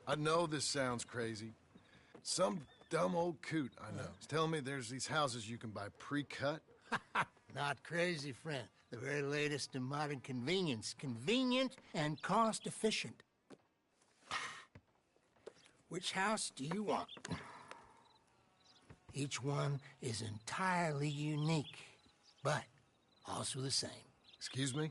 I know this sounds crazy. Some dumb old coot I know is telling me there's these houses you can buy pre-cut. Not crazy, friend. The very latest in modern convenience. Convenient and cost-efficient. Which house do you want? Each one is entirely unique, but also the same. Excuse me?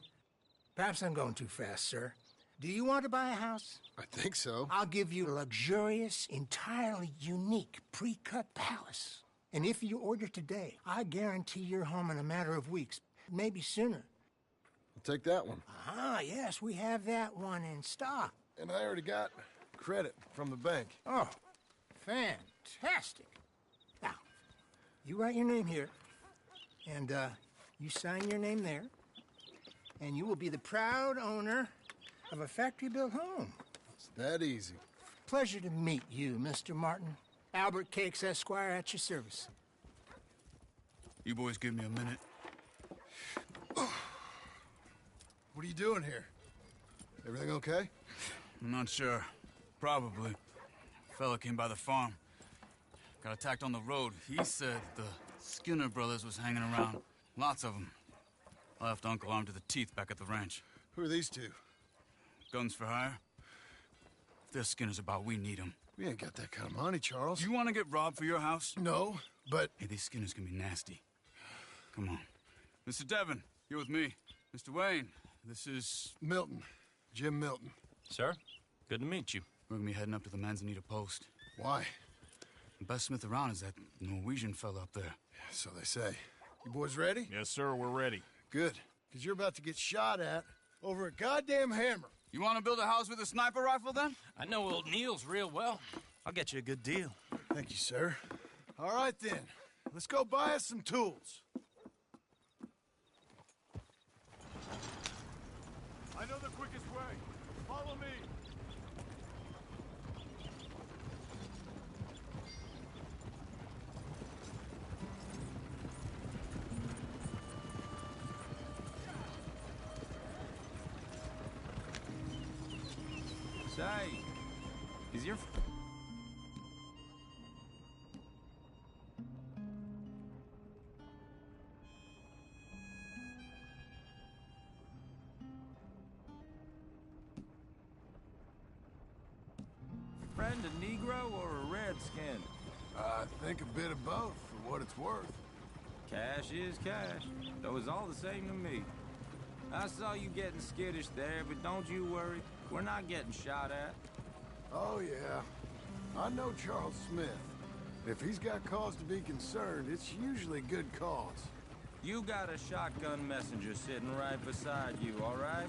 Perhaps I'm going too fast, sir. Do you want to buy a house? I think so. I'll give you a luxurious, entirely unique pre-cut palace. And if you order today, I guarantee your home in a matter of weeks, maybe sooner. I'll take that one. Ah, yes, we have that one in stock. And I already got credit from the bank. Oh, fantastic. Now, you write your name here, and you sign your name there, and you will be the proud owner of a factory-built home. It's that easy. Pleasure to meet you, Mr. Martin. Albert Cakes, Esquire, at your service. You boys give me a minute. What are you doing here? Everything okay? I'm not sure. Probably. Fella came by the farm. Got attacked on the road. He said the Skinner brothers was hanging around. Lots of them. I left Uncle armed to the teeth back at the ranch. Who are these two? Guns for hire? If they're Skinner's about, we need them. We ain't got that kind of money, Charles. You want to get robbed for your house? No, but... Hey, these Skinners can be nasty. Come on. Mr. Devon, you're with me. Mr. Wayne, this is... Milton. Jim Milton. Sir, good to meet you. We're gonna be heading up to the Manzanita post. Why? The best smith around is that Norwegian fella up there. Yeah, so they say. You boys ready? Yes, sir, we're ready. Good. Because you're about to get shot at over a goddamn hammer. You want to build a house with a sniper rifle, then? I know old Neil's real well. I'll get you a good deal. Thank you, sir. All right, then. Let's go buy us some tools. I know the quickest way. Follow me. Say, is your... friend a Negro or a Redskin? I think a bit of both, for what it's worth. Cash is cash, though it's all the same to me. I saw you getting skittish there, but don't you worry. We're not getting shot at. Oh, yeah. I know Charles Smith. If he's got cause to be concerned, it's usually good cause. You got a shotgun messenger sitting right beside you, all right?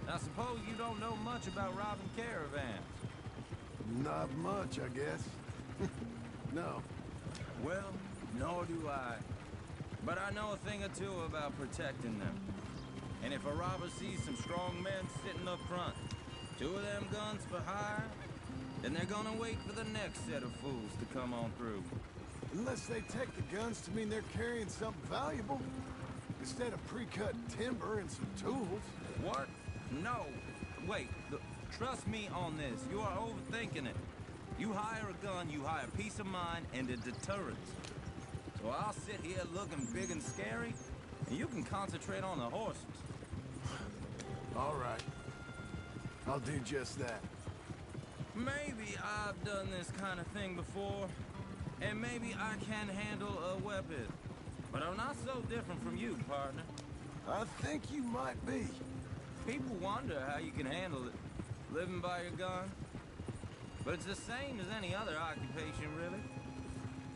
I suppose you don't know much about robbing caravans. Not much, I guess. No. Well, nor do I. But I know a thing or two about protecting them. And if a robber sees some strong men sitting up front, 2 of them guns for hire, then they're gonna wait for the next set of fools to come on through. Unless they take the guns to mean they're carrying something valuable. Instead of pre-cut timber and some tools. What? No. Wait, trust me on this. You are overthinking it. You hire a gun, you hire peace of mind and a deterrence. So I'll sit here looking big and scary, and you can concentrate on the horses. All right. I'll do just that. Maybe I've done this kind of thing before, and maybe I can handle a weapon. But I'm not so different from you, partner. I think you might be. People wonder how you can handle it, living by your gun. But it's the same as any other occupation, really.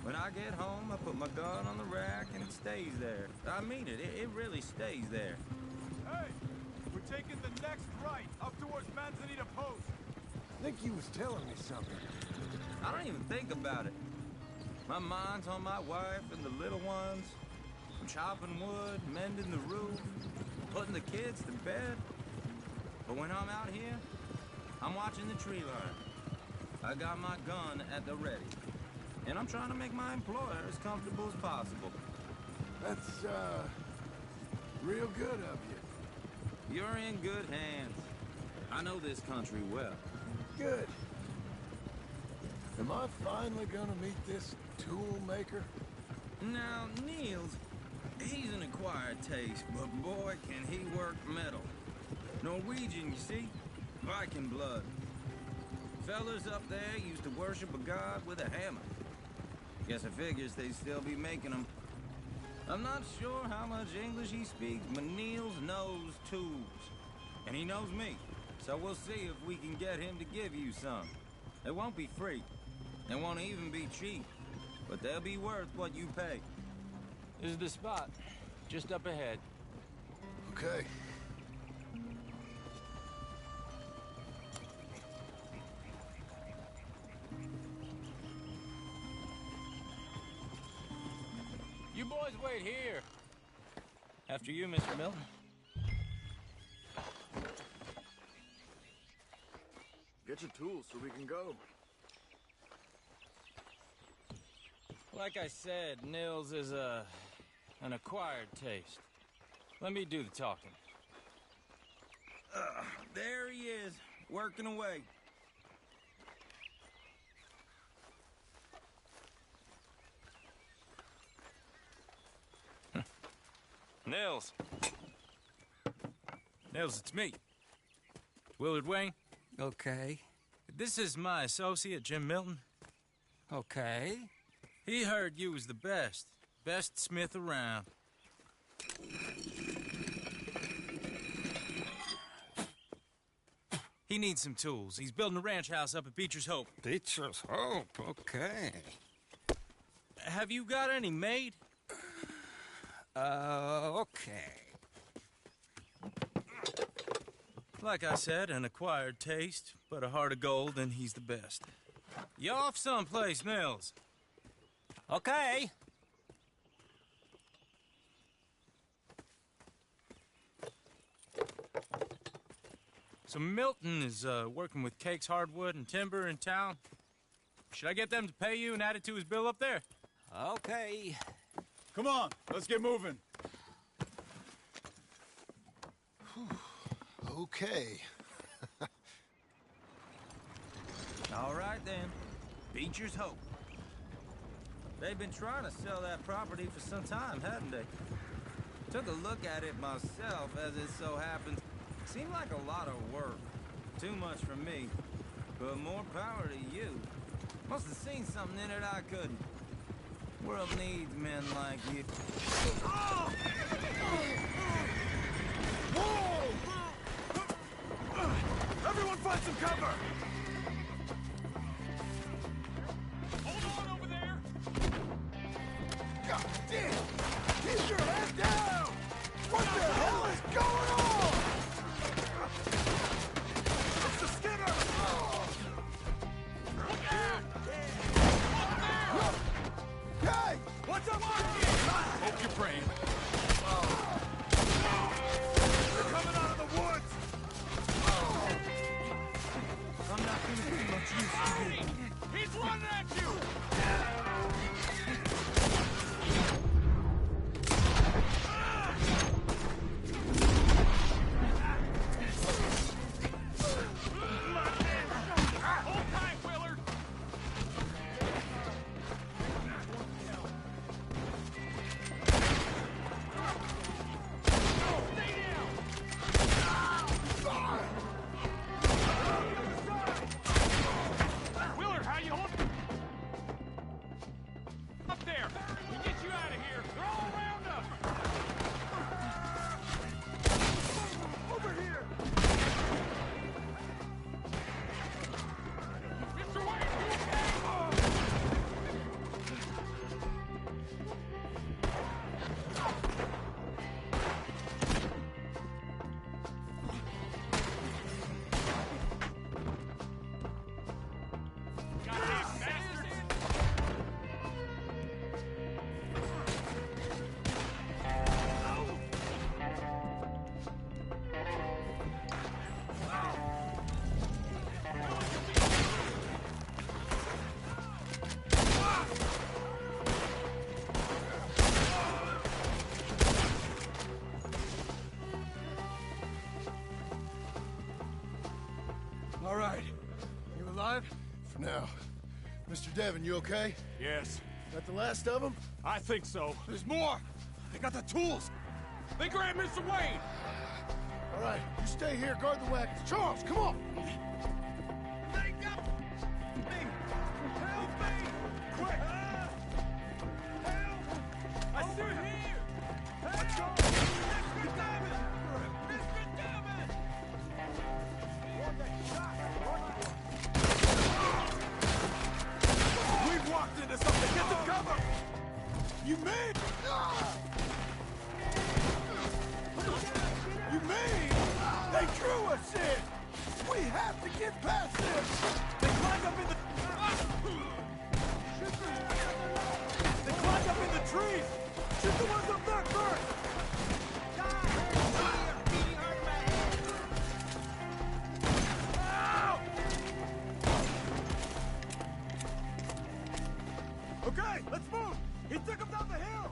When I get home, I put my gun on the rack and it stays there. I mean it, it really stays there. Hey, we're taking the next right, up towards Manzanita Post. I think he was telling me something. I don't even think about it. My mind's on my wife and the little ones. I'm chopping wood, mending the roof, putting the kids to bed. But when I'm out here, I'm watching the tree line. I got my gun at the ready. And I'm trying to make my employer as comfortable as possible. That's, real good of you. You're in good hands. I know this country well. Good. Am I finally gonna meet this tool maker? Now, Niels, he's an acquired taste, but boy, can he work metal. Norwegian, you see? Viking blood. Fellas up there used to worship a god with a hammer. Guess I figures they'd still be making them. I'm not sure how much English he speaks, but Niels knows tools. And he knows me, so we'll see if we can get him to give you some. They won't be free. They won't even be cheap. But they'll be worth what you pay. This is the spot. Just up ahead. Okay. You boys wait here. After you, Mr. Milton. Get your tools so we can go. Like I said, Nils is an acquired taste. Let me do the talking. There he is, working away. Nils. Nils, it's me. Willard Wayne. Okay. This is my associate, Jim Milton. Okay. He heard you was the best. Best smith around. He needs some tools. He's building a ranch house up at Beecher's Hope. Beecher's Hope, okay. Have you got any made? Okay. Like I said, an acquired taste, but a heart of gold, and he's the best. You off someplace, Nils? Okay. So Milton is working with Cake's Hardwood and Timber in town. Should I get them to pay you and add it to his bill up there? Okay. Come on, let's get moving. Okay. All right, then. Beecher's Hope. They've been trying to sell that property for some time, hadn't they? Took a look at it myself, as it so happens. Seemed like a lot of work. Too much for me. But more power to you. Must have seen something in it I couldn't. World needs men like you. Whoa! Everyone find some cover! Hold on over there! God damn! Keep your head down! What the hell is going on? It's the Skinner! Look out! Hey! What's up, Marky? Hope you're praying. They're coming out of the woods! I'm not gonna be much use to you. He's running at you! Hold tight, Willard! Stay down! Willard, how you holding? Up there! We get you out of here! They're all around us! Over here! Mr. Wayne, you okay? Goddamn bastards! All right. You alive? For now. Mr. Devon, you okay? Yes, That the last of them? I think so. There's more! They got the tools! They grabbed Mr. Wayne! All right, you stay here, guard the wagons. Charles, come on! They got me! Help me! Quick! Help! I see here! Help! Mr. Devon! Mr. Devon! We've walked into something! Get some cover! You mean? You mean they drew us in? We have to get past them! They climbed up in the... They climbed up in the trees! Shoot the ones up there first! Ow! Okay, let's move! He took him down the hill!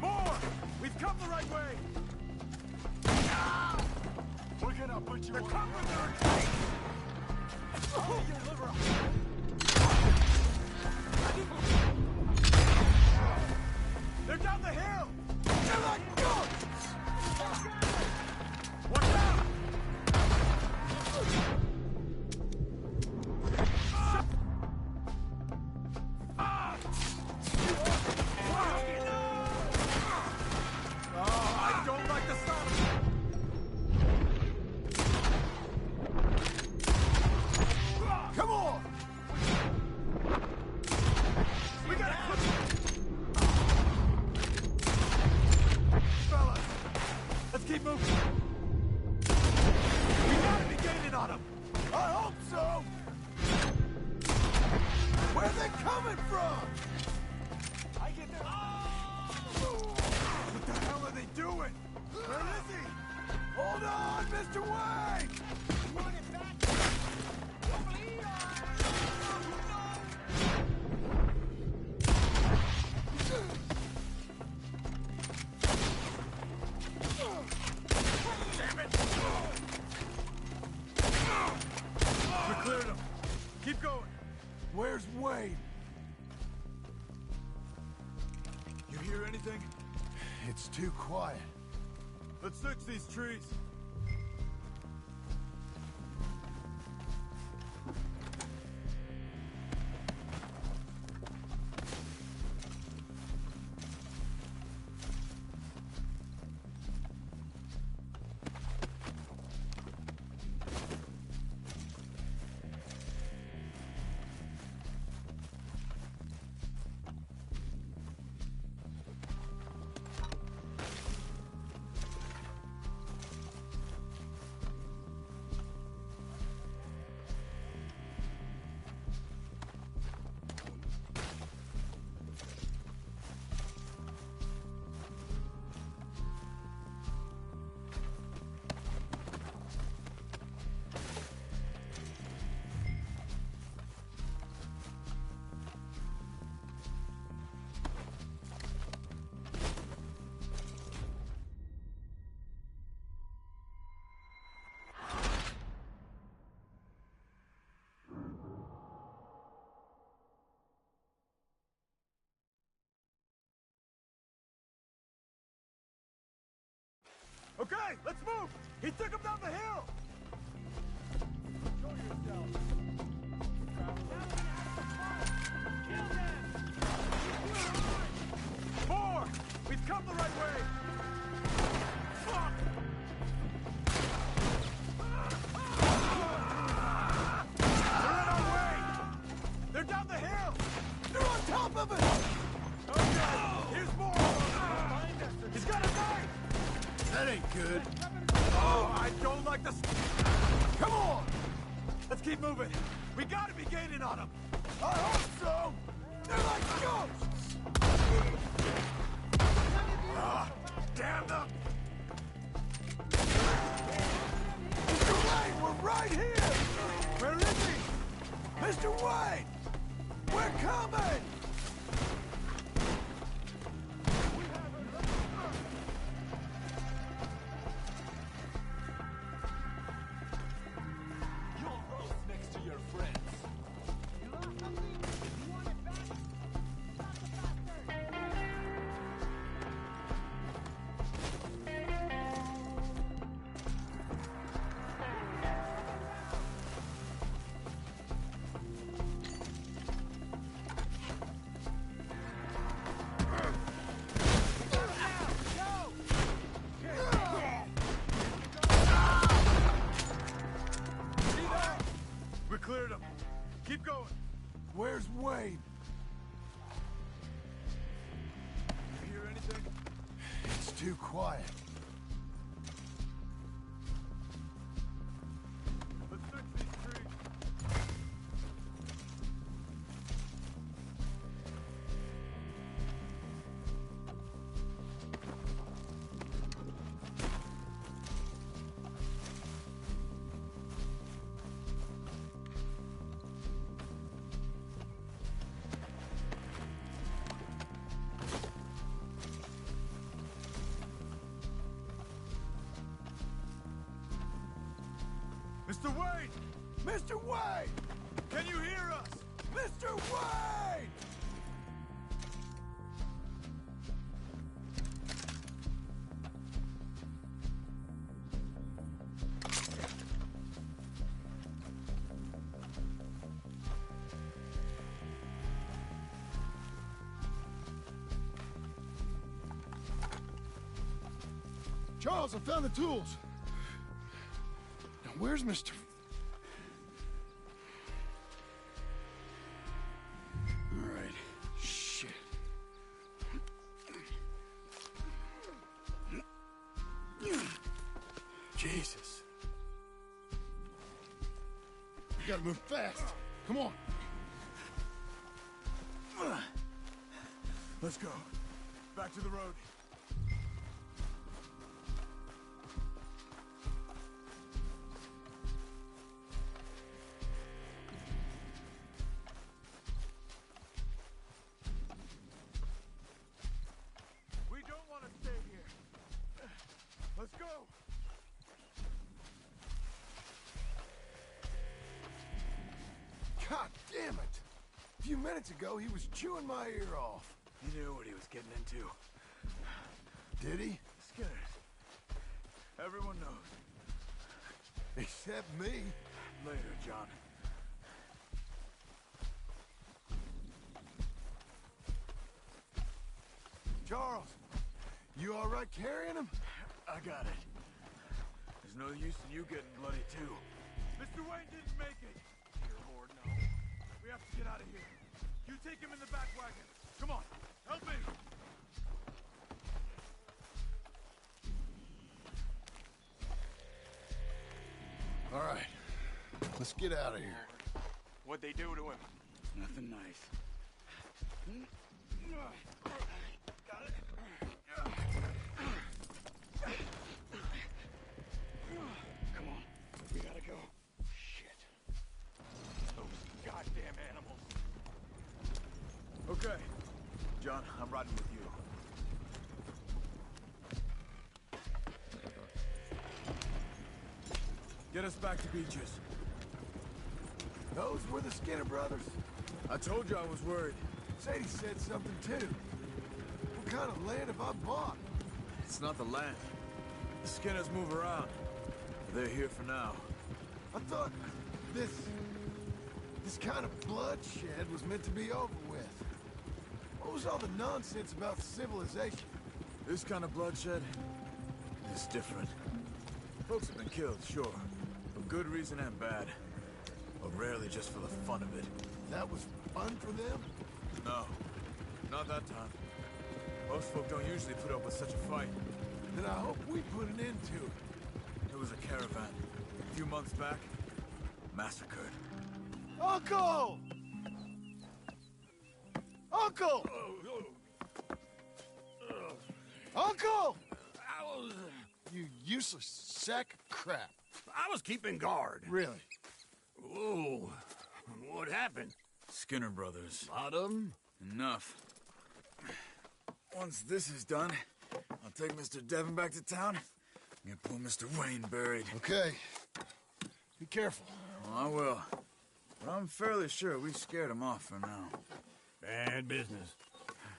More! We've come the right way! We're gonna put you on. They're coming with their retreat! Oh, you liver! They're down the hill! They're like ghosts! Watch out! I don't like the sound. Come on! We gotta put... Fellas, let's keep moving. We gotta be gaining on them. I hope so! Where are they coming from? I get there. What the hell are they doing? Where is he? Hold on, Mr. Wayne! Want it back? Damn it! We cleared them. Keep going. Where's Wayne? You hear anything? It's too quiet. Let's search these trees. Okay, let's move! He took him down the hill! Show yourself. Kill them! More! We've come the right way! Fuck! They're in our way! They're down the hill! They're on top of it! Okay, here's more! He's got a knife! That ain't good. Oh, I don't like this. Come on! Let's keep moving. We gotta be gaining on them. I hope so! They're like ghosts! Ah, damn them! Mr. Wayne, we're right here! Where is he? Mr. Wayne! We're coming! too quiet. Let's search these trees. Mr. Wayne! Mr. Wayne! Can you hear us? Mr. Wayne! Charles, I found the tools. Now, where's Mr. All right. Shit. Jesus. We gotta move fast. Come on. Let's go. Back to the road. We don't want to stay here. Let's go. God damn it. A few minutes ago, he was chewing my ear off. He knew what he was getting into. Did he? Skinners. Everyone knows. Except me. Later, John. Charles, you all right carrying him? I got it. There's no use in you getting bloody too. Mr. Wayne didn't make it. Dear Lord, no. We have to get out of here. You take him in the back wagon. Come on, help me. All right, let's get out of here. What'd they do to him? Nothing nice. Got it. Come on, we gotta go. Shit. Those goddamn animals. Okay. John, I'm riding with you. Get us back to Beaches. Those were the Skinner brothers. I told you I was worried. Sadie said something too. What kind of land have I bought? It's not the land. The Skinners move around. They're here for now. I thought this kind of bloodshed was meant to be over with. What was all the nonsense about civilization? This kind of bloodshed is different. Folks have been killed, sure. For good reason and bad. But rarely just for the fun of it. That was fun for them? No. Not that time. Most folk don't usually put up with such a fight. Then I hope we put an end to it. It was a caravan. A few months back, massacred. Uncle! Uncle! Uncle! You useless sack of crap. I was keeping guard. Really? Whoa. What happened? Skinner brothers. Lot of 'em? Enough. Once this is done, I'll take Mr. Devon back to town and get poor Mr. Wayne buried. Okay. Be careful. Well, I will. But I'm fairly sure we scared him off for now. Bad business.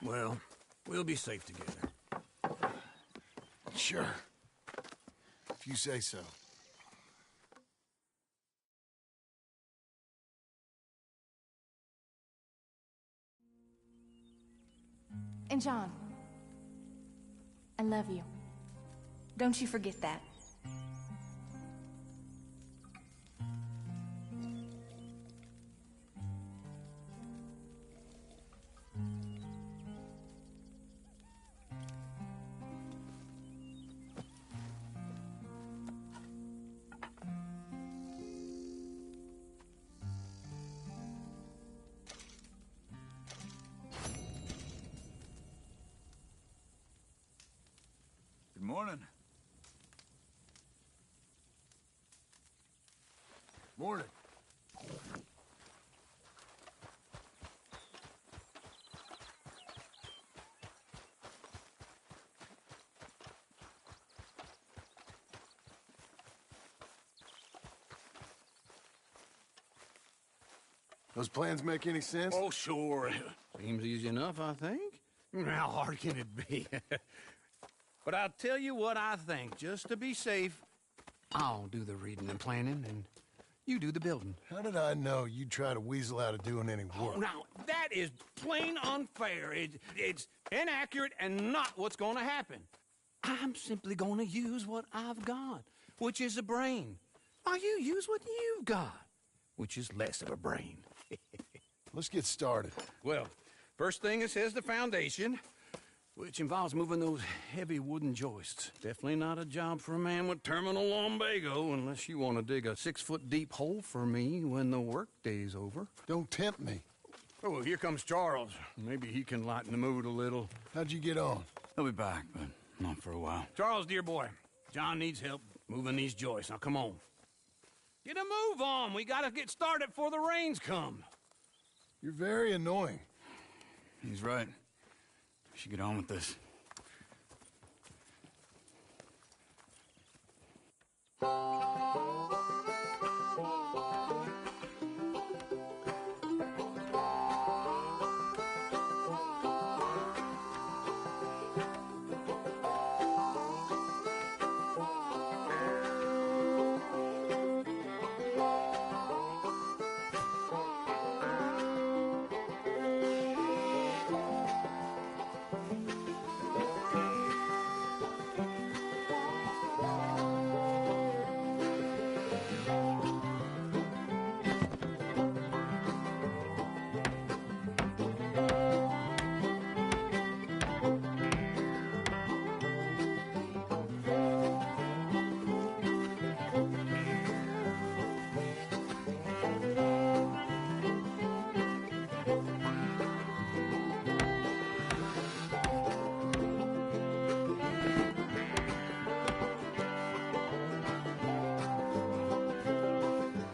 Well, we'll be safe together. Sure. If you say so. And John, I love you. Don't you forget that. Good morning. Morning. Those plans make any sense? Oh, sure. Seems easy enough, I think. How hard can it be? But I'll tell you what I think. Just to be safe, I'll do the reading and planning, and you do the building. How did I know you'd try to weasel out of doing any work? Oh, now, that is plain unfair. It's inaccurate and not what's going to happen. I'm simply going to use what I've got, which is a brain. While you use what you've got, which is less of a brain. Let's get started. Well, first thing it says the foundation, which involves moving those heavy wooden joists. Definitely not a job for a man with terminal lumbago unless you want to dig a 6-foot deep hole for me when the workday's over. Don't tempt me. Oh, here comes Charles. Maybe he can lighten the mood a little. How'd you get on? He'll be back, but not for a while. Charles, dear boy, John needs help moving these joists. Now, come on. Get a move on. We gotta get started before the rains come. You're very annoying. He's right. We should get on with this.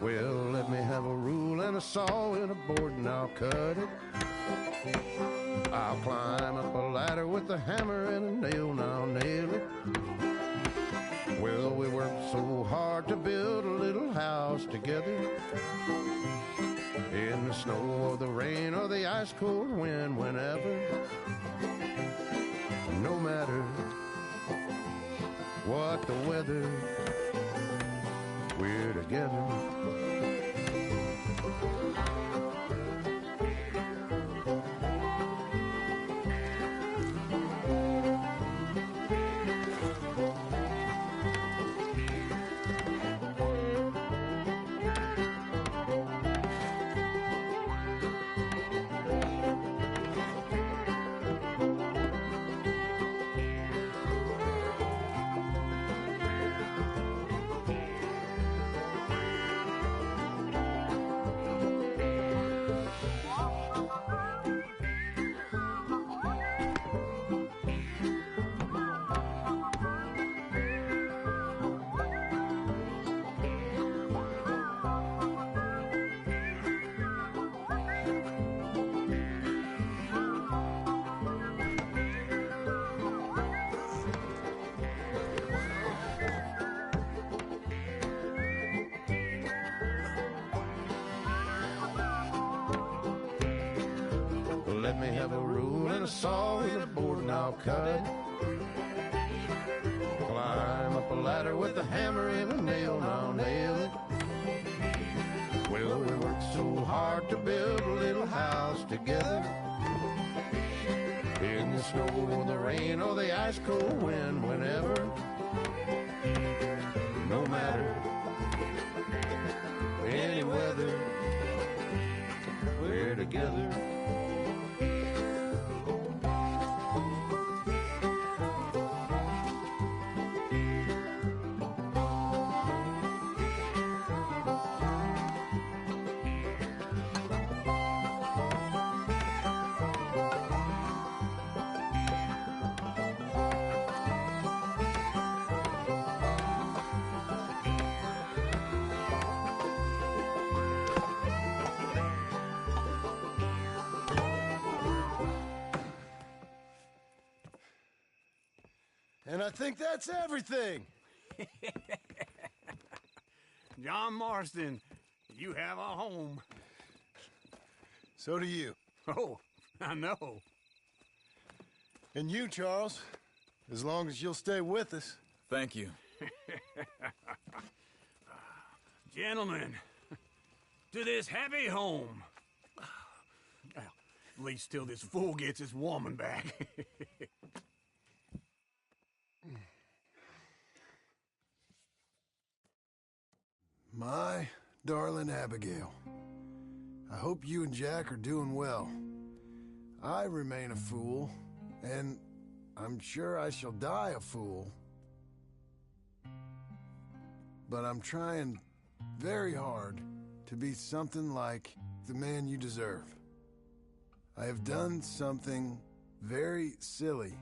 Well, let me have a rule and a saw and a board and I'll cut it. I'll climb up a ladder with a hammer and a nail and I'll nail it. Well, we worked so hard to build a little house together. In the snow or the rain or the ice cold wind, whenever. No matter what the weather, we're together. Let me have a rule and a saw and a board and I'll cut it. Climb up a ladder with a hammer and a nail and I'll nail it. Well, we worked so hard to build a little house together. In the snow or the rain or the ice cold wind, whenever. No matter any weather, we're together. And I think that's everything. John Marston, you have a home. So do you. Oh, I know. And you, Charles. As long as you'll stay with us. Thank you. Gentlemen, to this happy home. Well, at least till this fool gets his woman back. My darling Abigail, I hope you and Jack are doing well. I remain a fool, and I'm sure I shall die a fool. But I'm trying very hard to be something like the man you deserve. I have done something very silly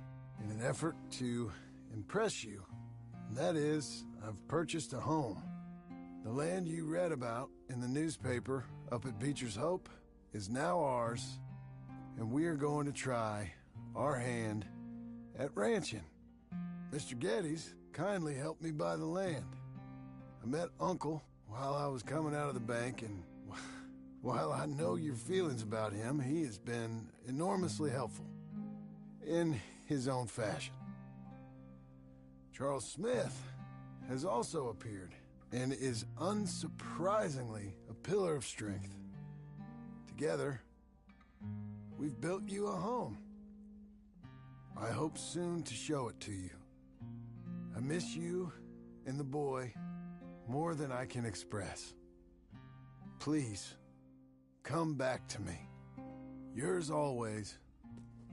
in an effort to impress you. And that is, I've purchased a home. The land you read about in the newspaper up at Beecher's Hope is now ours, and we are going to try our hand at ranching. Mr. Geddes kindly helped me buy the land. I met Uncle while I was coming out of the bank, and while I know your feelings about him, he has been enormously helpful in his own fashion. Charles Smith has also appeared and is unsurprisingly a pillar of strength. Together, we've built you a home. I hope soon to show it to you. I miss you and the boy more than I can express. Please, come back to me. Yours always,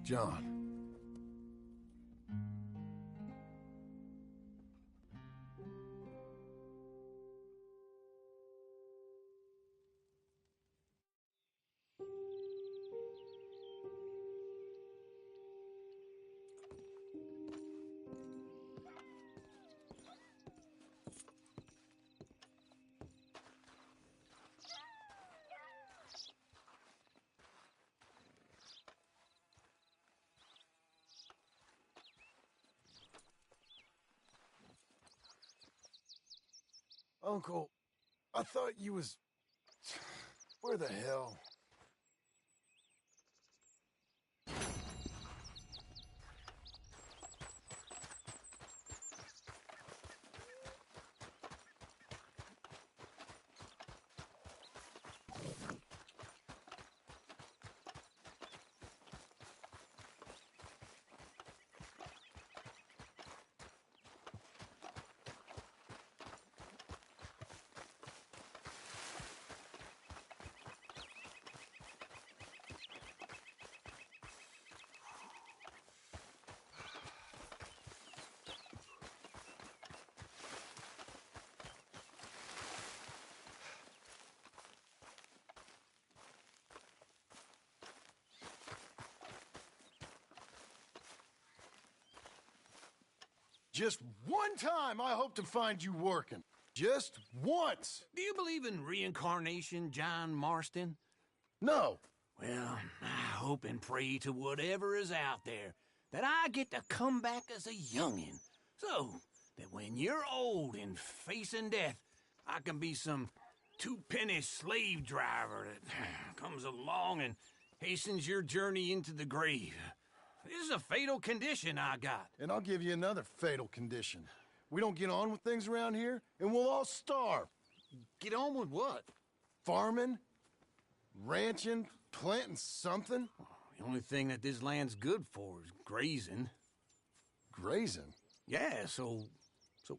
John. Uncle, I thought you was... Where the hell? Just one time I hope to find you working. Just once. Do you believe in reincarnation, John Marston? No. Well, I hope and pray to whatever is out there that I get to come back as a youngin', so that when you're old and facing death, I can be some two-penny slave driver that comes along and hastens your journey into the grave. This is a fatal condition I got. And I'll give you another fatal condition. We don't get on with things around here, and we'll all starve. Get on with what? Farming, ranching, planting something. The only thing that this land's good for is grazing. Grazing? Yeah, so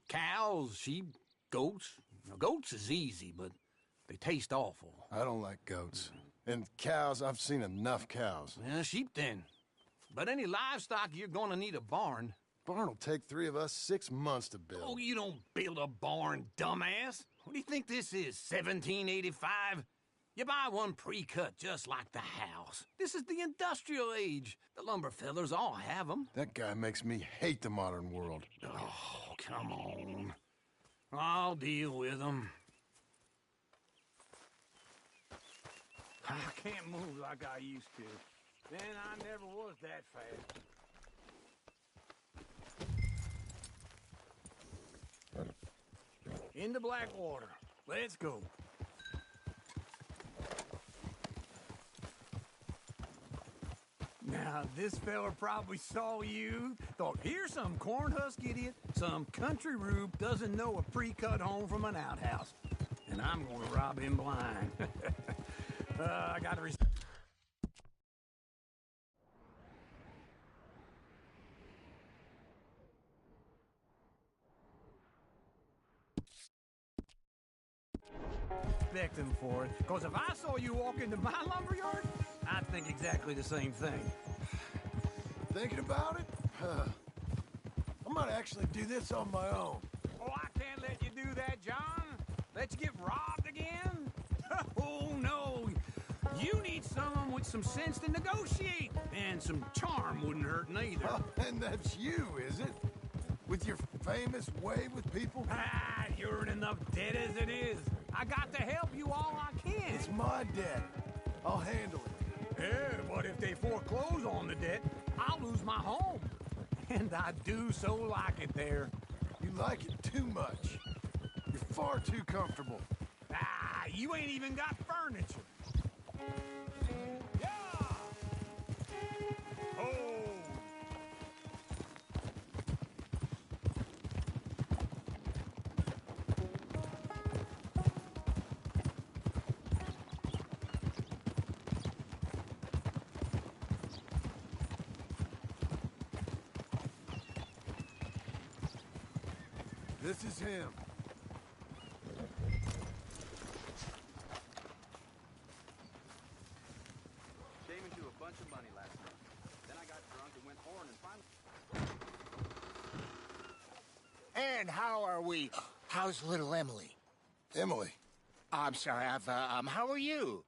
cows, sheep, goats. Now, goats is easy, but they taste awful. I don't like goats. And cows, I've seen enough cows. Well, sheep then. But any livestock, you're gonna need a barn. Barn will take 3 of us 6 months to build. Oh, you don't build a barn, dumbass. What do you think this is, 1785? You buy one pre-cut just like the house. This is the industrial age. The lumber fellers all have them. That guy makes me hate the modern world. Oh, come on. I'll deal with them. I can't move like I used to. Then I never was that fast. into Blackwater. Let's go. Now, this fella probably saw you, thought, here's some corn-husk idiot, some country rube doesn't know a pre-cut home from an outhouse. And I'm gonna rob him blind. I gotta respect him for it, because if I saw you walk into my lumberyard, I'd think exactly the same thing. Thinking about it? I might actually do this on my own. Oh, I can't let you do that, John. Let you get robbed again? Oh, no. You need someone with some sense to negotiate. And some charm wouldn't hurt neither. Oh, and that's you, is it? With your famous way with people? Ah, you're in enough debt as it is. I got to help you all I can. It's my debt. I'll handle it. Yeah, but if they foreclose on the debt, I'll lose my home. And I do so like it there. You like it too much. You're far too comfortable. Ah, you ain't even got furniture. Yeah! Oh! This is him. Came into a bunch of money last night. Then I got drunk and went pouring and finally... And how are we? How's little Emily? Emily. I'm sorry, how are you?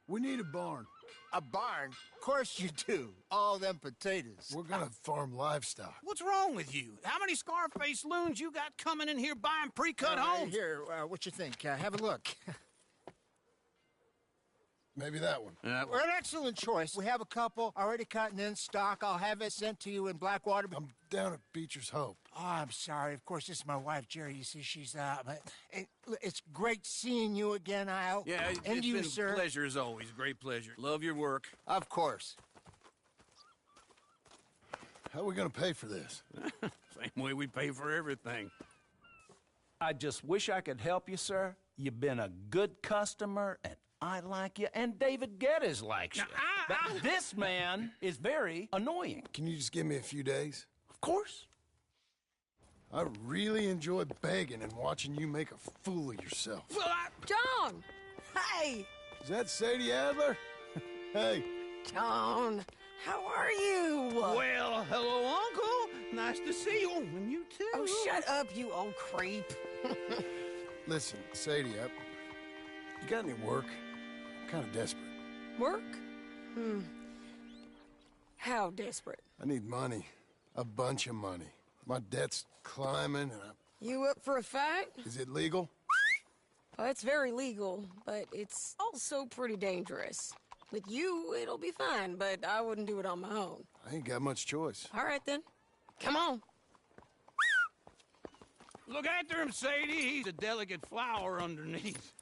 We need a barn. A barn? Of course you do. All them potatoes. We're gonna farm livestock. What's wrong with you? How many Scarface loons you got coming in here buying pre-cut homes? Here, what you think? Have a look. Maybe that one. We're an excellent choice. We have a couple already cut and in stock. I'll have it sent to you in Blackwater. I'm down at Beecher's Hope. Oh, I'm sorry. Of course, this is my wife, Jerry. You see, she's but it's great seeing you again, Al. Yeah, and it's you, been sir. a pleasure as always. Great pleasure. Love your work. Of course. How are we gonna pay for this? Same way we pay for everything. I just wish I could help you, sir. You've been a good customer, and I like you, and David Geddes likes you. But this man is very annoying. Can you just give me a few days? Of course. I really enjoy begging and watching you make a fool of yourself. Well, John! Hey! Is that Sadie Adler? Hey. John, how are you? Well, hello, Uncle. Nice to see you. And you too. Oh, shut up, you old creep. Listen, Sadie, you got any work? I'm kind of desperate. Work? How desperate? I need money. A bunch of money. My debt's climbing, and You up for a fight? Is it legal? Well, it's very legal, but it's also pretty dangerous. With you, it'll be fine, but I wouldn't do it on my own. I ain't got much choice. All right, then. Come on. Look after him, Sadie. He's a delicate flower underneath.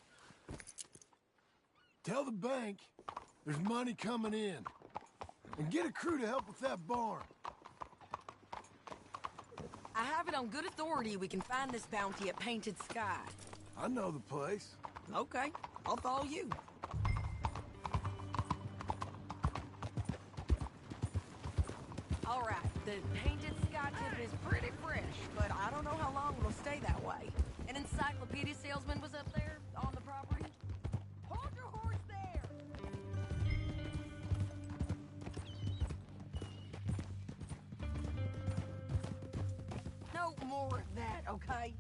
Tell the bank there's money coming in. And get a crew to help with that barn. I have it on good authority we can find this bounty at Painted Sky. I know the place. Okay, I'll follow you. All right, the Painted Sky tip is pretty fresh, but I don't know how long it'll stay that way. An encyclopedia salesman was up there on the property. Hold your horse there! No more of that, okay?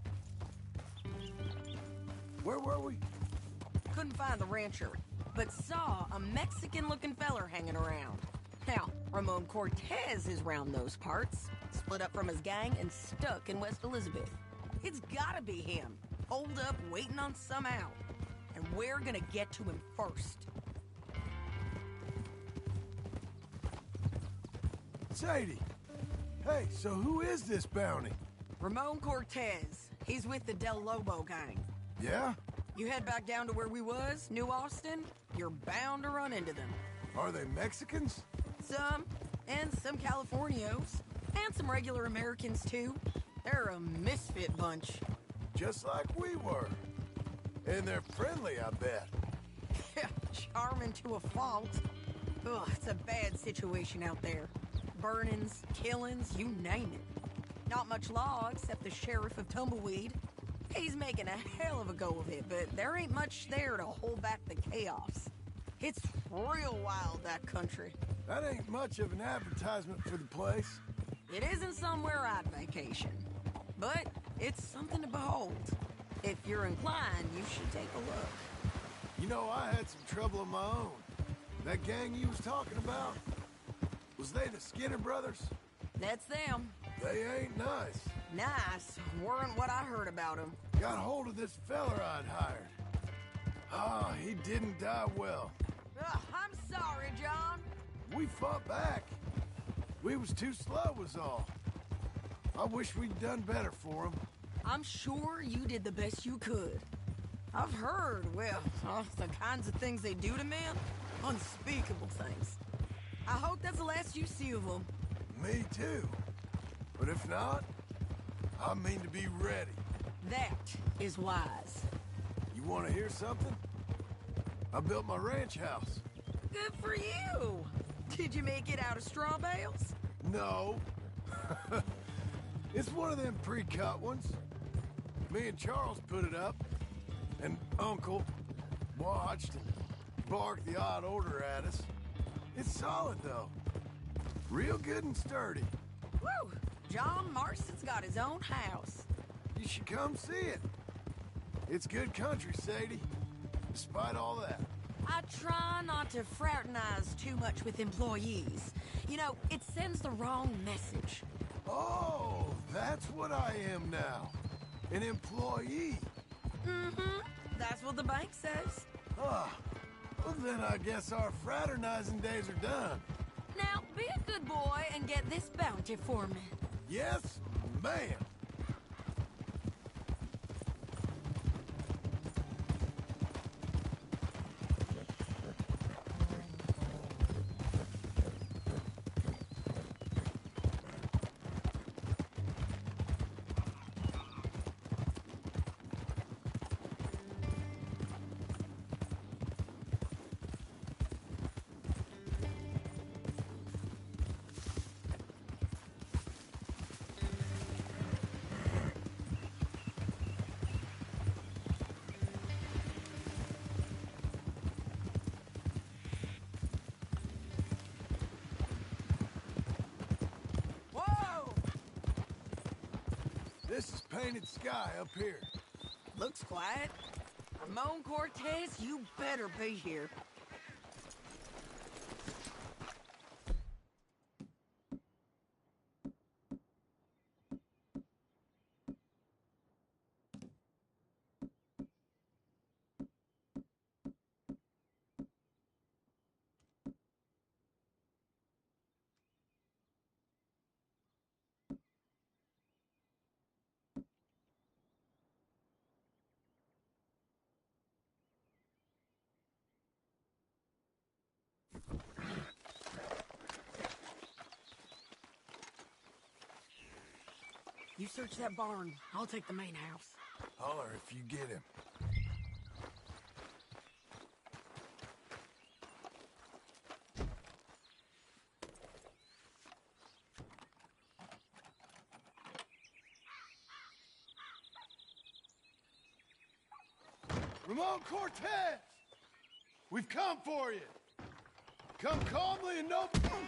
Where were we? Couldn't find the rancher, but saw a Mexican-looking feller hanging around. Now, Ramon Cortez is round those parts, split up from his gang and stuck in West Elizabeth. It's gotta be him, holed up waiting on some out. And we're gonna get to him first. Sadie, Hey, so who is this bounty? Ramon Cortez. He's with the Del Lobo gang. Yeah? You head back down to where we was, New Austin, you're bound to run into them. Are they Mexicans? Some, and some Californios, and some regular Americans too. They're a misfit bunch. Just like we were. And they're friendly, I bet. Yeah, charming to a fault. Ugh, it's a bad situation out there. Burnings, killings, you name it. Not much law except the sheriff of Tumbleweed. He's making a hell of a go of it, but there ain't much there to hold back the chaos. It's real wild, that country. That ain't much of an advertisement for the place. It isn't somewhere I'd vacation, but it's something to behold. If you're inclined, you should take a look. You know, I had some trouble of my own. That gang you was talking about, was they the Skinner brothers? That's them. They ain't nice. Nice weren't what I heard about them. Got hold of this feller I'd hired. Ah, he didn't die well. I'm sorry, John. We fought back. We was too slow was all. I wish we'd done better for him. I'm sure you did the best you could. I've heard, well, the kinds of things they do to men. Unspeakable things. I hope that's the last you see of them. Me too. But if not, I mean to be ready. That is wise. You want to hear something? I built my ranch house. Good for you. Did you make it out of straw bales? No. It's one of them pre-cut ones. Me and Charles put it up, and Uncle watched and barked the odd order at us. It's solid, though. Real good and sturdy. Woo! John Marston's got his own house. You should come see it. It's good country, Sadie. Despite all that. I try not to fraternize too much with employees. You know, it sends the wrong message. Oh, that's what I am now. An employee. Mm-hmm. That's what the bank says. Ah, well then I guess our fraternizing days are done. Now, be a good boy and get this bounty for me. Yes, ma'am. This is painted sky up here. Looks quiet. Ramon Cortez, you better be here. You search that barn. I'll take the main house. Holler if you get him. Ramon Cortez! We've come for you! Come calmly and no... Come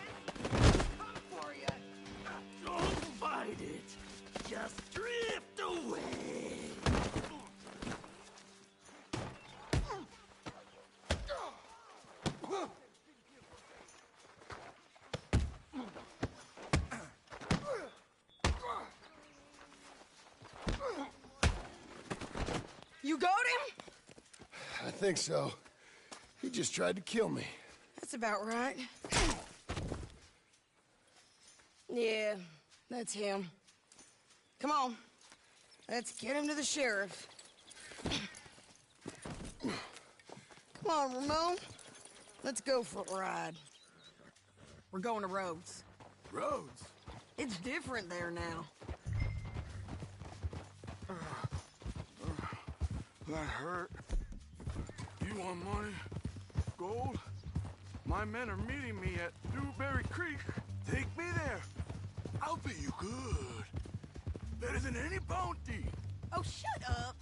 for you! Don't fight it! Just drift away! You got him? I think so. He just tried to kill me. That's about right. Yeah, That's him. Come on. Let's get him to the sheriff. Come on, Ramon. Let's go for a ride. We're going to Rhodes. Rhodes? It's different there now. That hurt. You want money? Gold? My men are meeting me at Dewberry Creek. Take me there. I'll pay you good. Better than any bounty. Oh, shut up.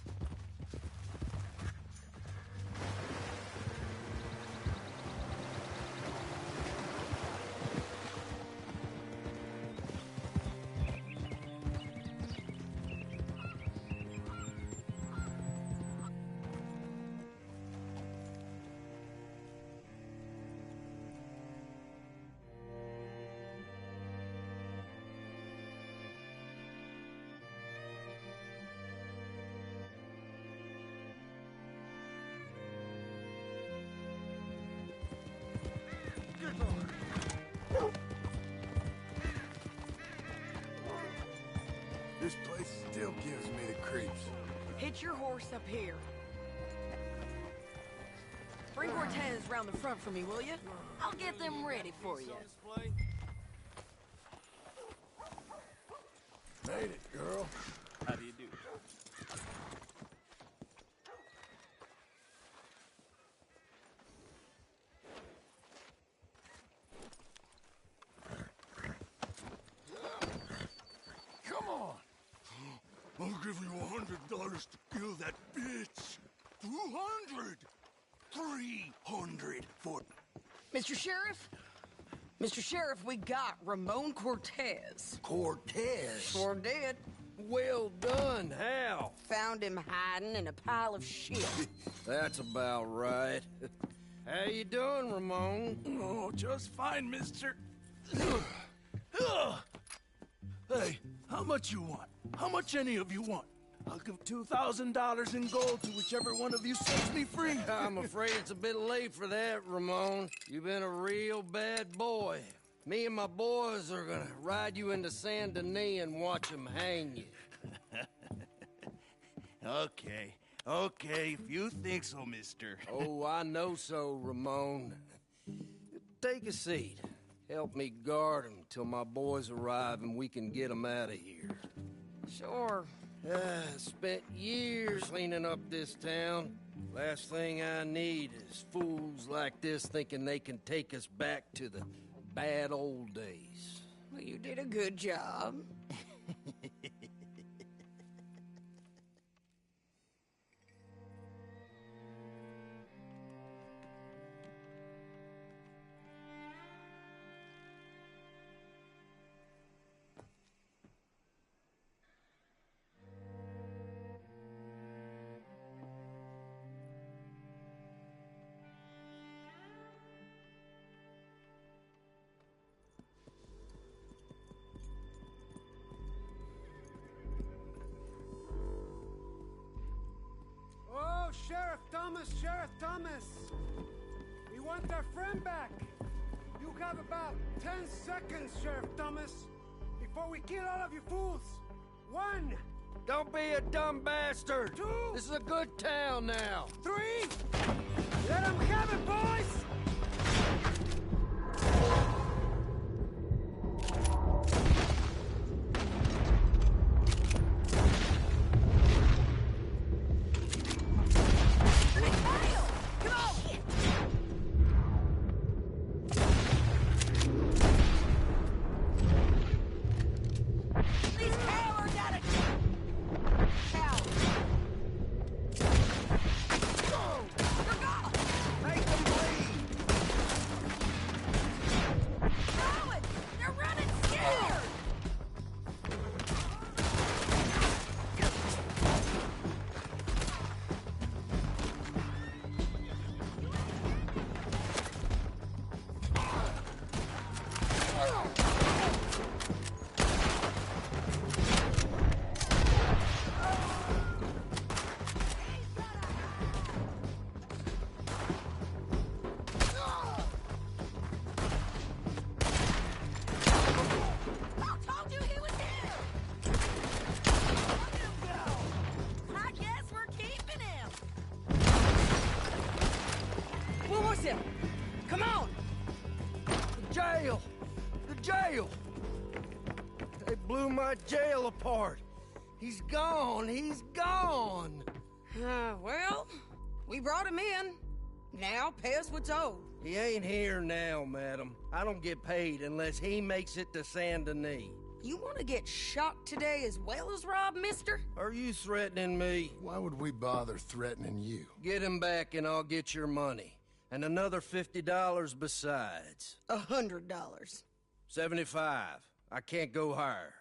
This place still gives me the creeps. Hitch your horse up here. Bring Cortez round the front for me, will you? I'll get them ready for you. Made it, girl. How do you do? Come on. I'll give you $100 to kill that bitch. 200. 300 for... Mr. Sheriff? Mr. Sheriff, we got Ramon Cortez. Cortez? Sure did. Well done, Hal. Found him hiding in a pile of shit. That's about right. How you doing, Ramon? Oh, just fine, mister. Hey, how much you want? How much any of you want? I'll give $2,000 in gold to whichever one of you sets me free. I'm afraid it's a bit late for that, Ramon. You've been a real bad boy. Me and my boys are gonna ride you into Saint Denis and watch them hang you. Okay, if you think so, mister. Oh, I know so, Ramon. Take a seat. Help me guard them till my boys arrive and we can get them out of here. Sure. Spent years cleaning up this town. Last thing I need is fools like this thinking they can take us back to the bad old days. Well, you did a good job. Oh, Sheriff Thomas! We want our friend back! You have about 10 seconds, Sheriff Thomas, before we kill all of you fools! 1! Don't be a dumb bastard! 2! This is a good town now! 3! Let them have it, boys! Make them bleed! jail. They blew my jail apart. He's gone. He's gone. Well, we brought him in. Now pay us what's owed. He ain't here now, madam. I don't get paid unless he makes it to Saint Denis. You want to get shot today as well as Rob, mister? Are you threatening me? Why would we bother threatening you? Get him back and I'll get your money. And another $50 besides. $100. 75. I can't go higher.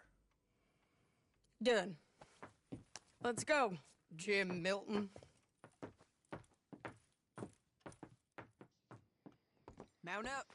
Done. Let's go, Jim Milton. Mount up.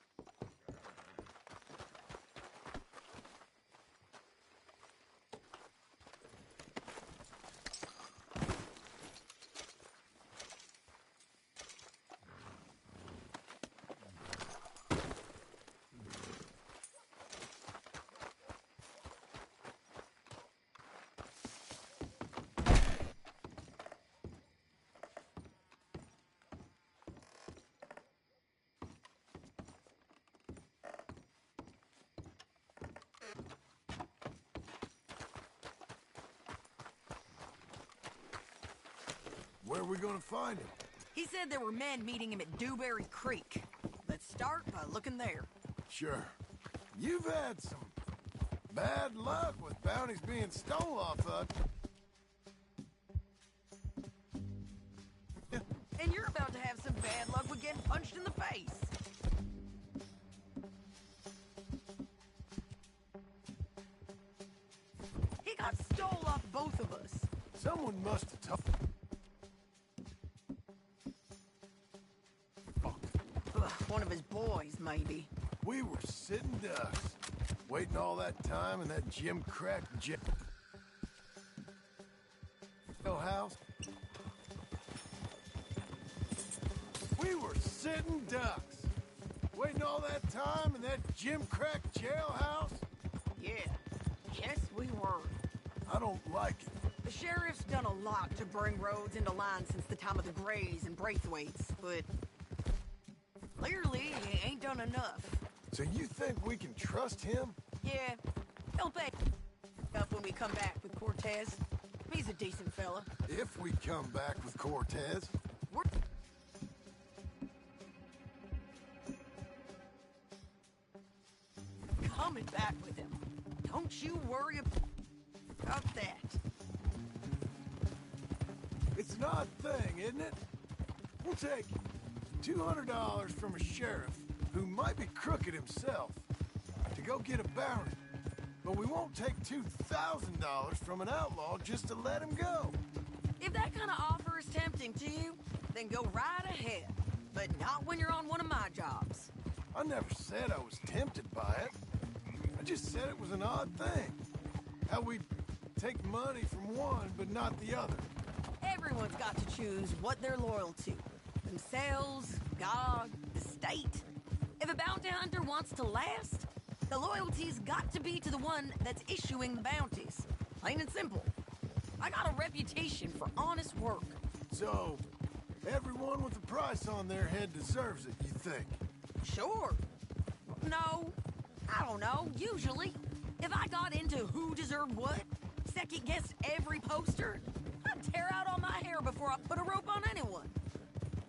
Where are we gonna find him? He said there were men meeting him at Dewberry Creek. Let's start by looking there. Sure. You've had some bad luck with bounties being stole off of. And you're about to have some bad luck with getting punched in the face. He got stole off both of us. Someone must have told. One of his boys, maybe. We were sitting ducks, waiting all that time in that Jim Crack jail house. We were sitting ducks, waiting all that time in that Jim Crack jailhouse. Yeah, yes we were. I don't like it. The sheriff's done a lot to bring roads into line since the time of the Grays and Braithwaites, but clearly he ain't done enough. So you think we can trust him? Yeah, he'll pay up when we come back with Cortez. He's a decent fella. If we come back with Cortez. We're coming back with him. Don't you worry about that. It's an odd thing, isn't it? We'll take $200 from a sheriff who might be crooked himself to go get a bounty. But we won't take $2,000 from an outlaw just to let him go. If that kind of offer is tempting to you, then go right ahead. But not when you're on one of my jobs. I never said I was tempted by it. I just said it was an odd thing. How we take money from one but not the other. Everyone's got to choose what they're loyal to. Themselves, God, the state. If a bounty hunter wants to last, the loyalty's got to be to the one that's issuing the bounties. Plain and simple. I got a reputation for honest work. So, everyone with a price on their head deserves it, you think? Sure. No, I don't know, usually. If I got into who deserved what, second-guessed every poster, I'd tear out all my hair before I put a rope on anyone.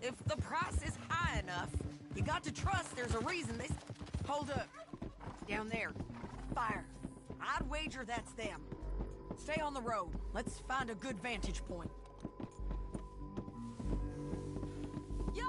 If the price is high enough, you got to trust there's a reason they... Hold up. Down there. Fire. I'd wager that's them. Stay on the road. Let's find a good vantage point. Yeah!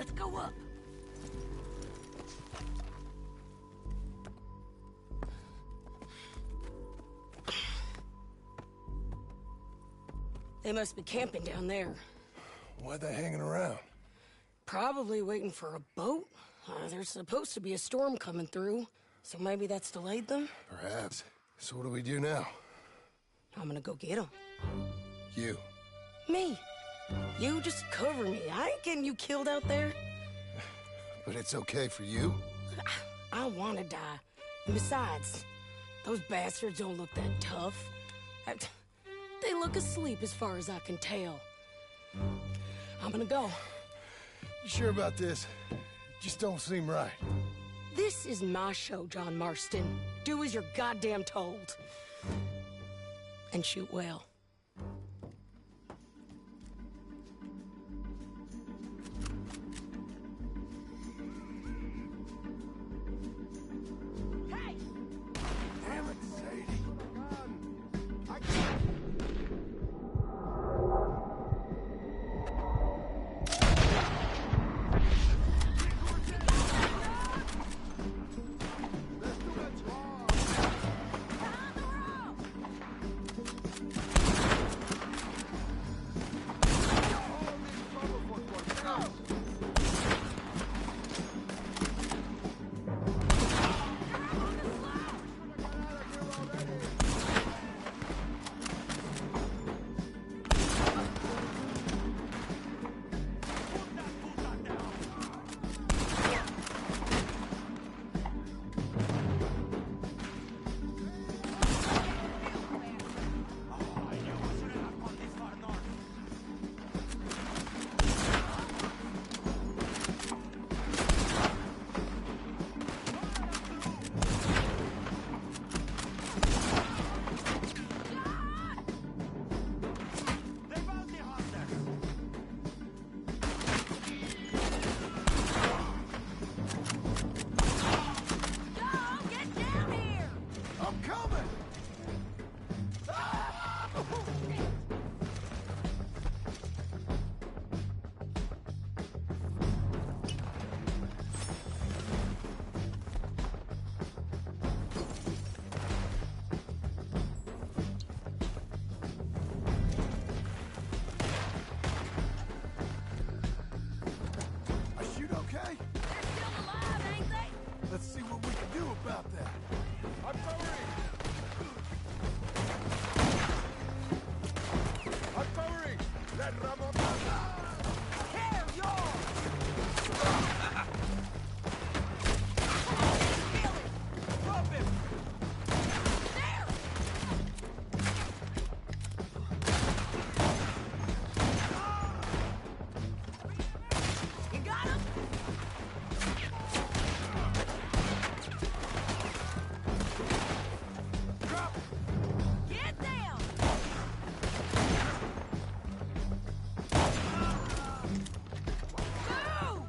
Let's go up. They must be camping down there. Why they hanging around? Probably waiting for a boat. There's supposed to be a storm coming through, so maybe that's delayed them? Perhaps. So what do we do now? I'm gonna go get them. You. Me. You just cover me. I ain't getting you killed out there. But it's okay for you? I wanna die. And besides, those bastards don't look that tough. They look asleep as far as I can tell. I'm gonna go. You sure about this? Just don't seem right. This is my show, John Marston. Do as you're goddamn told. And shoot well. Hey! Damn it, Sadie. Let's see what we can do about that. I'm covering! I'm covering! Let Ramon... Here, yours! Drop him! There! You got him? Get down! Move!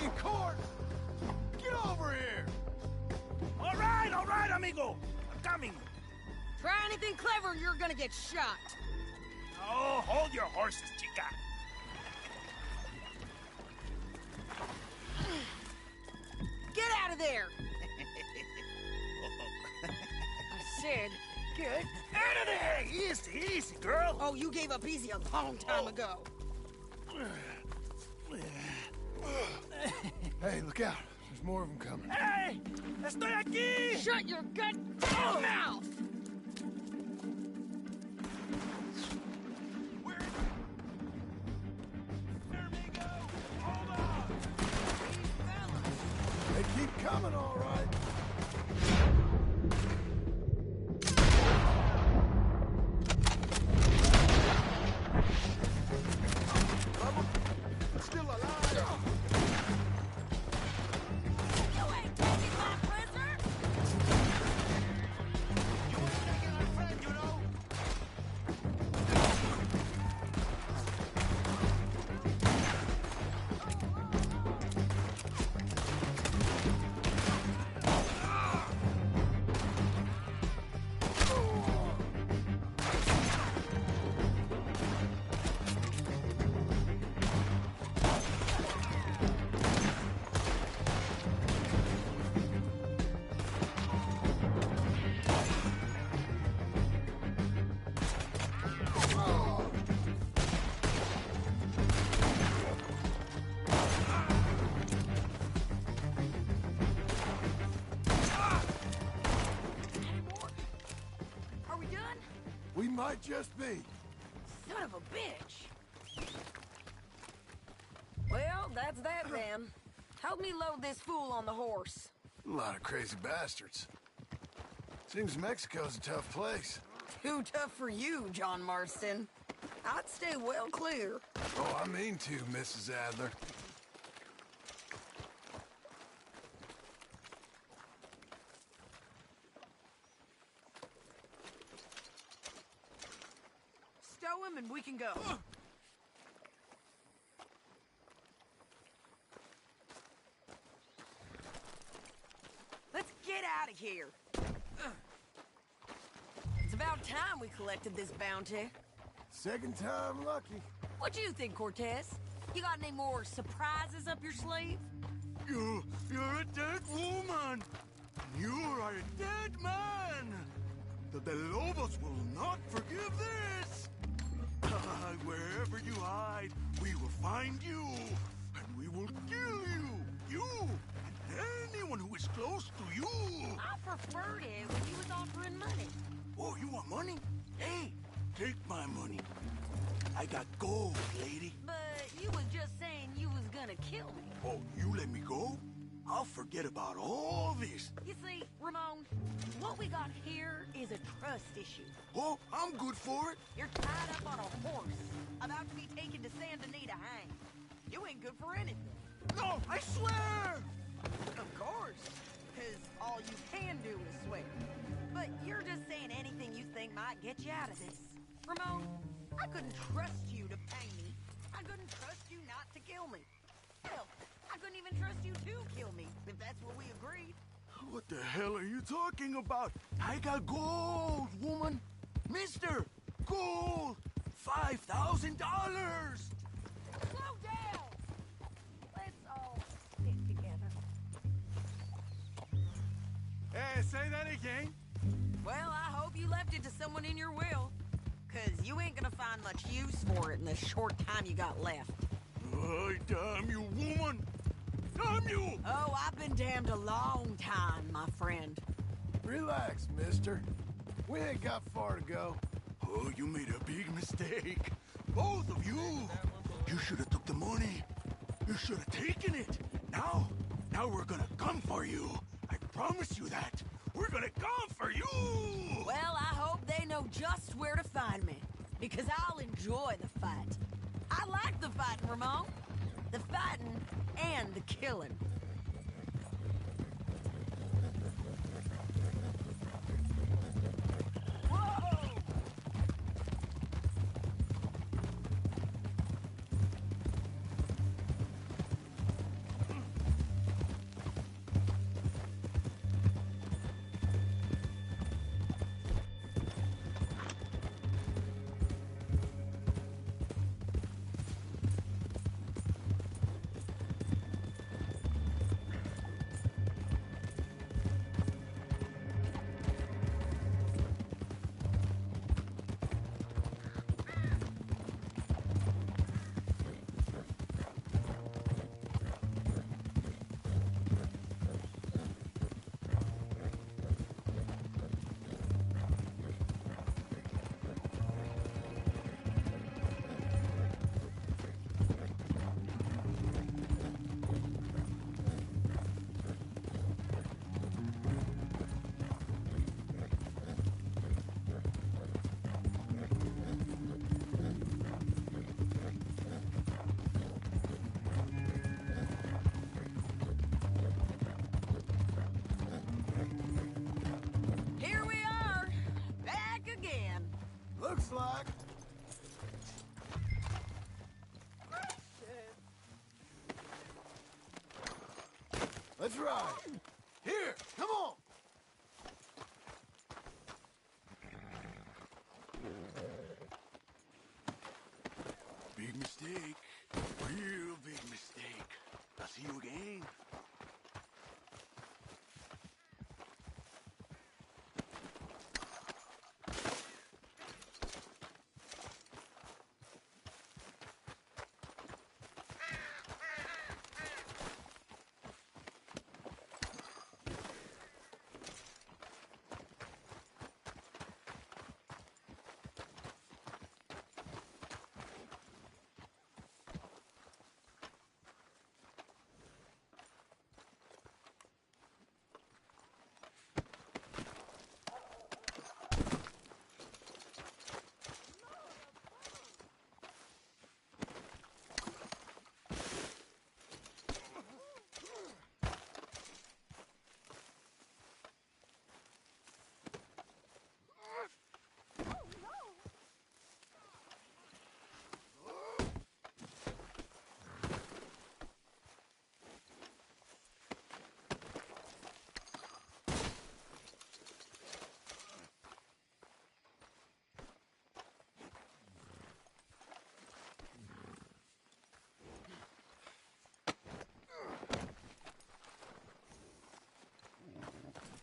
in court! Get over here! All right, amigo. I'm coming. Try anything clever and you're gonna get shot. Oh, hold your horses, chica. Get out of there! I said, get Out of there! Easy, easy, girl. Oh, you gave up easy a long time ago. Hey, look out. There's more of them coming. Hey! Estoy aquí! Shut your gut mouth! They keep coming, all right. Still alive. You ain't taking my prisoner! You ain't taking our friend, you know? Are we done? We might just be. Son of a bitch. Well, that's that then. Help me load this fool on the horse. A lot of crazy bastards. Seems Mexico's a tough place. Too tough for you, John Marston. I'd stay well clear. Oh, I mean to, Mrs. Adler. Stow him and we can go. Let's get out of here. It's about time we collected this bounty. Second time lucky. What do you think, Cortez? You got any more surprises up your sleeve? You're a dead woman. You are a dead man. The Lobos will not forgive this. Wherever you hide, we will find you, and we will kill you. You and anyone who is close to you. I preferred it when you was offering money. Oh, you want money? Hey, take my money. I got gold, lady. But you was just saying you was gonna kill me. Oh, you let me go? I'll forget about all this. You see, Ramon, what we got here is a trust issue. Oh, I'm good for it. You're tied up on a horse, about to be taken to San Denis to hang. You ain't good for anything. No, I swear! Of course, because all you can do is swear. But you're just saying anything you think might get you out of this. Ramon, I couldn't trust you to pay me. I couldn't trust you not to kill me. Hell, I couldn't even trust you to kill me, if that's what we agreed. What the hell are you talking about? I got gold, woman. Mister, gold. $5,000. Slow down. Let's all stick together. Hey, say that again. Well, I hope you left it to someone in your will. Because you ain't gonna find much use for it in the short time you got left. Oh, damn you, woman. Damn you! Oh, I've been damned a long time, my friend. Relax, mister. We ain't got far to go. Oh, you made a big mistake. Both of you. You should have took the money. You should have taken it. Now we're gonna come for you. I promise you that. We're gonna come for you. Well, I hope they know just where to find me. Because I'll enjoy the fight. I like the fighting, Ramon. The fighting and the killing. Whoa! ride. Here, come on. Big mistake. Real big mistake. I'll see you again.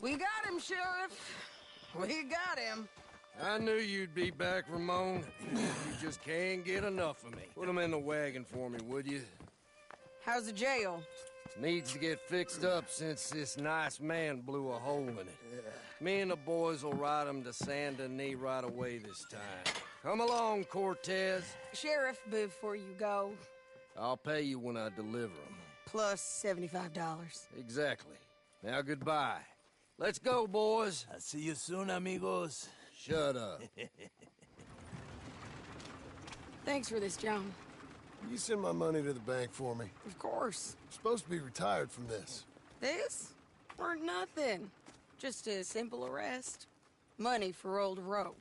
We got him, Sheriff. We got him. I knew you'd be back, Ramon. You just can't get enough of me. Put him in the wagon for me, would you? How's the jail? Needs to get fixed up since this nice man blew a hole in it. Me and the boys will ride him to Saint Denis right away this time. Come along, Cortez. Sheriff, before you go... I'll pay you when I deliver him. Plus $75. Exactly. Now, goodbye. Let's go, boys. I'll see you soon, amigos. Shut up. Thanks for this, John. You send my money to the bank for me. Of course. I'm supposed to be retired from this. This? Or nothing. Just a simple arrest. Money for old rope.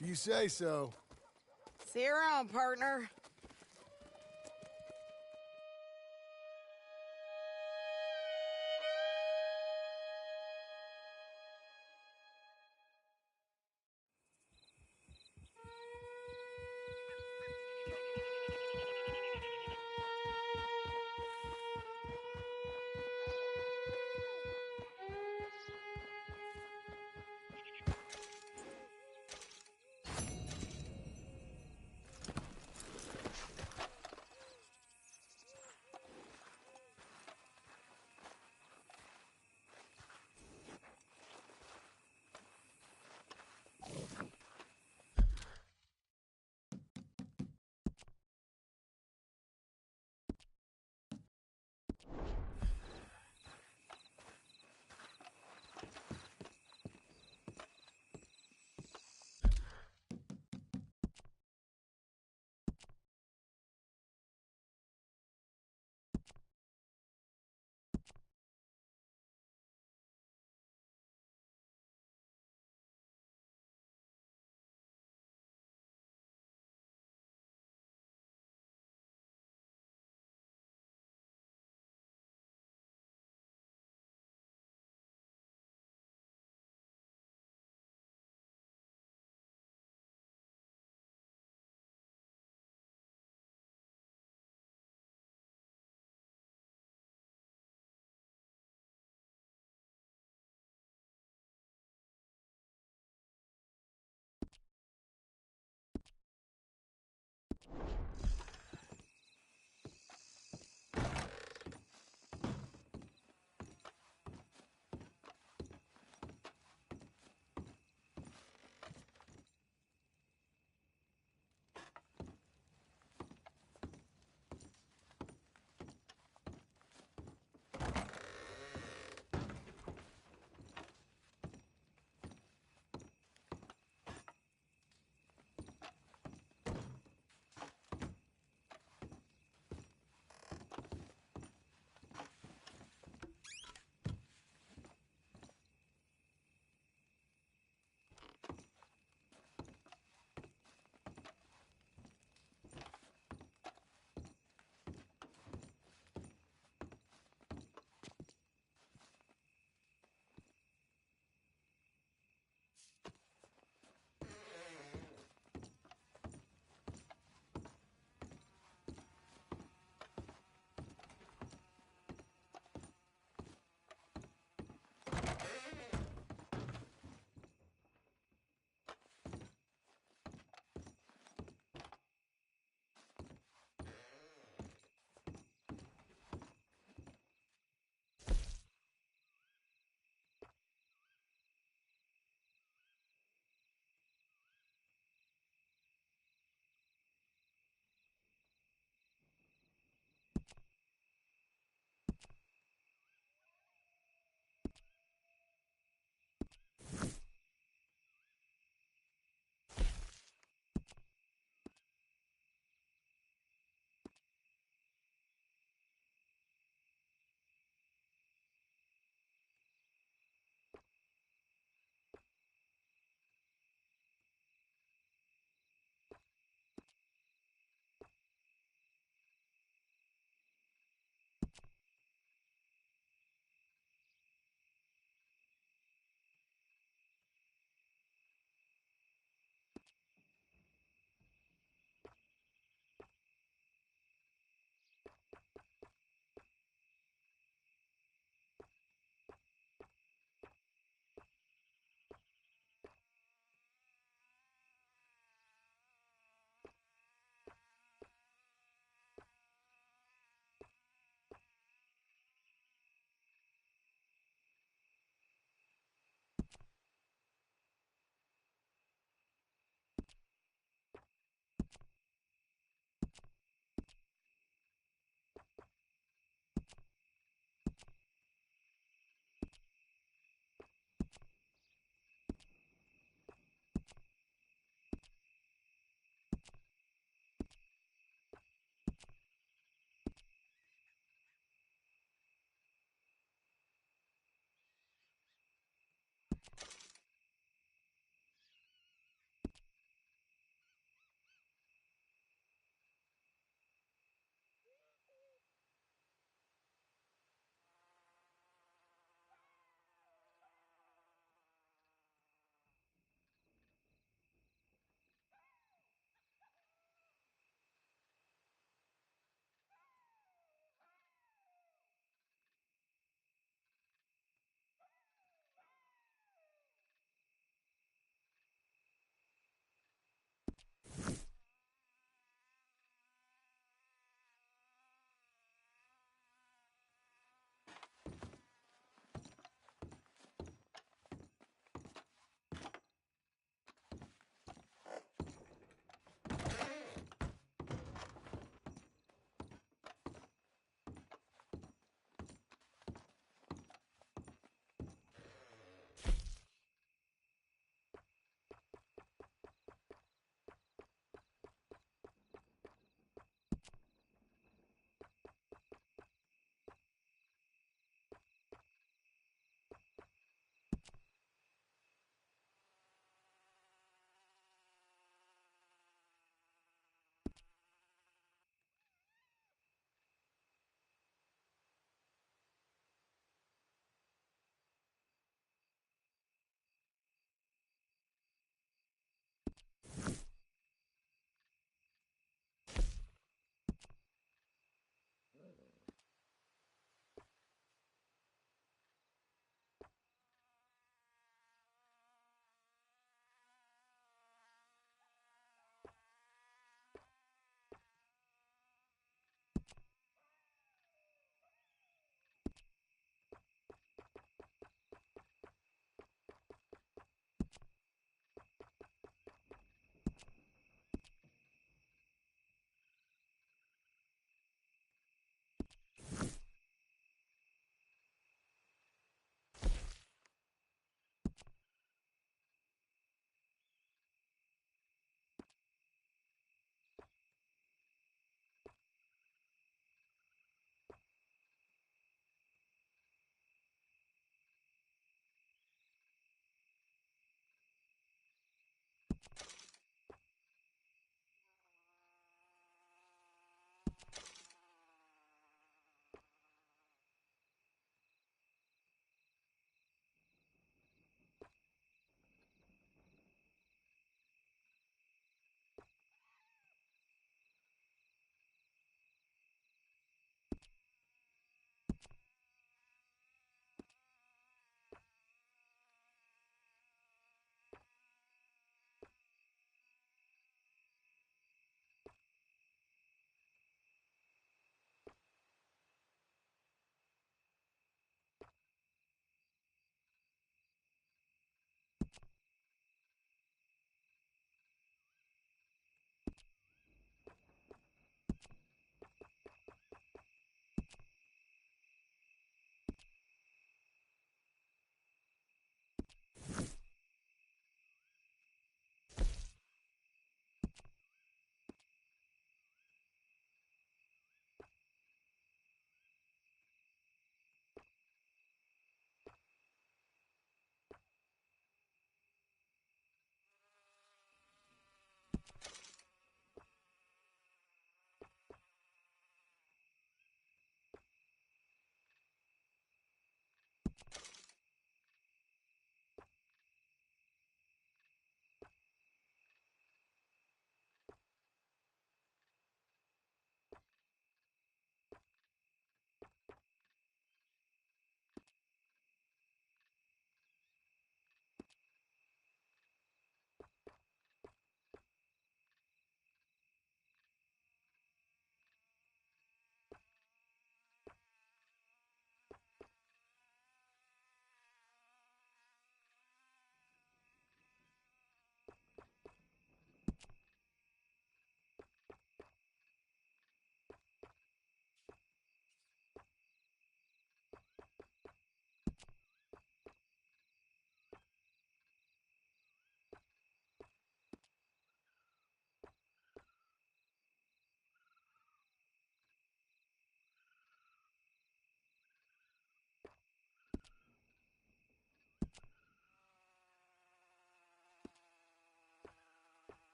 If you say so. See you around, partner.